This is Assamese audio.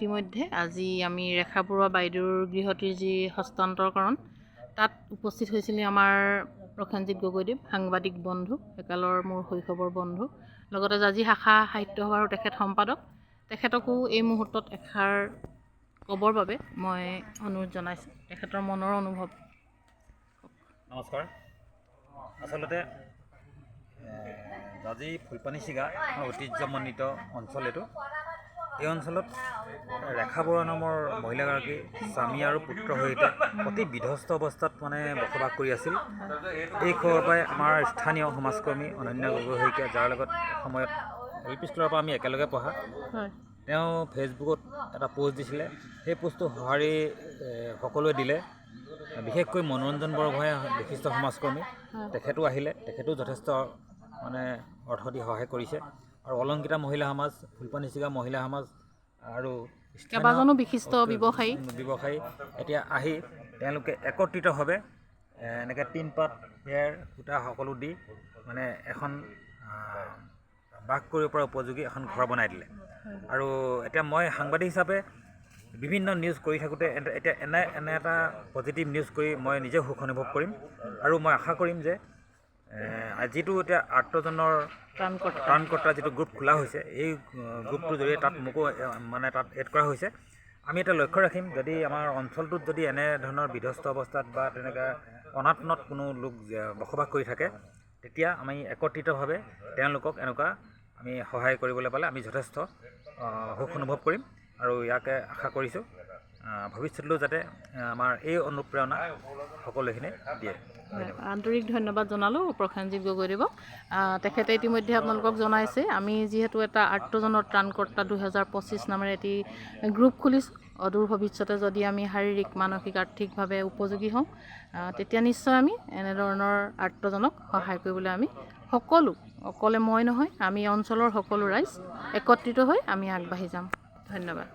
ইতিমধ্যে আজি আমি ৰেখা বৰুৱা বাইদেউৰ গৃহটিৰ যি হস্তান্তৰকৰণ তাত উপস্থিত হৈছিল আমাৰ প্ৰসেনজিৎ গগৈদেৱ সাংবাদিক বন্ধু একালৰ মোৰ শৈশৱৰ বন্ধু লগতে জাজি শাখা সাহিত্য সভাৰ তেখেত সম্পাদক তেখেতকো এই মুহূৰ্তত এষাৰ ক'বৰ বাবে মই অনুৰোধ জনাইছোঁ তেখেতৰ মনৰ অনুভৱ। নমস্কাৰ। আচলতে জাজি ফুলপানীছিগা ঐতিহ্যমণ্ডিত অঞ্চল এইটো। এই অঞ্চলত ৰেখা বৰুৱা নামৰ মহিলাগৰাকী স্বামী আৰু পুত্ৰৰ সৈতে অতি বিধ্বস্ত অৱস্থাত বসবাস কৰি আছিল। এই খবৰ পাই আমাৰ স্থানীয় সমাজকৰ্মী অনন্য গগৈ শইকীয়া, যাৰ লগত সময়ত LP স্কুলৰ পৰা আমি একেলগে পঢ়া, তেওঁ ফেচবুকত এটা পোষ্ট দিছিলে। সেই পোষ্টটো সঁহাৰি সকলোৱে দিলে, বিশেষকৈ মনোৰঞ্জন বৰগোহাঁই বিশিষ্ট সমাজকৰ্মী, তেখেতো আহিলে, তেখেতো যথেষ্ট অৰ্থ দি সহায় কৰিছে। আৰু অলংকিতা মহিলা সমাজ, ফুলপানীছিগা মহিলা সমাজ আৰু কেইবাজনো বিশিষ্ট ব্যৱসায়ী এতিয়া আহি তেওঁলোকে একত্ৰিতভাৱে এনেকৈ টিনপাত বেৰ সূতা সকলো দি এখন বাস কৰিব পৰা উপযোগী এখন ঘৰ বনাই দিলে। আৰু এতিয়া মই সাংবাদিক হিচাপে বিভিন্ন নিউজ কৰি থাকোঁতে এতিয়া এনে এটা পজিটিভ নিউজ কৰি মই নিজে সুখ অনুভৱ কৰিম। আৰু মই আশা কৰিম যে যিটো এতিয়া 8জনৰ ত্ৰাণকৰ্তা যিটো গ্ৰুপ খোলা হৈছে, এই গ্ৰুপটোৰ জৰিয়তে তাত মোকো তাত এড কৰা হৈছে। আমি এটা লক্ষ্য ৰাখিম, যদি আমাৰ অঞ্চলটোত যদি এনেধৰণৰ বিধ্বস্ত অৱস্থাত বা তেনেকৈ অনাটনত কোনো লোক বসবাস কৰি থাকে, তেতিয়া আমি একত্ৰিতভাৱে তেওঁলোকক এনেকুৱা আমি সহায় কৰিবলৈ পালে আমি যথেষ্ট সুখ অনুভৱ কৰিম। আৰু ইয়াকে আশা কৰিছোঁ ভৱিষ্যতলৈও যাতে আমাৰ এই অনুপ্ৰেৰণা সকলোখিনি দিয়ে। আন্তৰিক ধন্যবাদ জনালোঁ প্ৰসেনজিৎ গগৈদেৱক। তেখেতে ইতিমধ্যে আপোনালোকক জনাইছে আমি যিহেতু এটা 8জনৰ ত্ৰাণকৰ্তা 2025 নামেৰে এটি গ্ৰুপ খুলিছোঁ। অদূৰ ভৱিষ্যতে যদি আমি শাৰীৰিক মানসিক আৰ্থিকভাৱে উপযোগী হওঁ, তেতিয়া নিশ্চয় আমি এনেধৰণৰ 8জনক সহায় কৰিবলৈ আমি সকলো, অকলে মই নহয়, আমি অঞ্চলৰ সকলো ৰাইজ একত্ৰিত হৈ আমি আগবাঢ়ি যাম। ধন্যবাদ।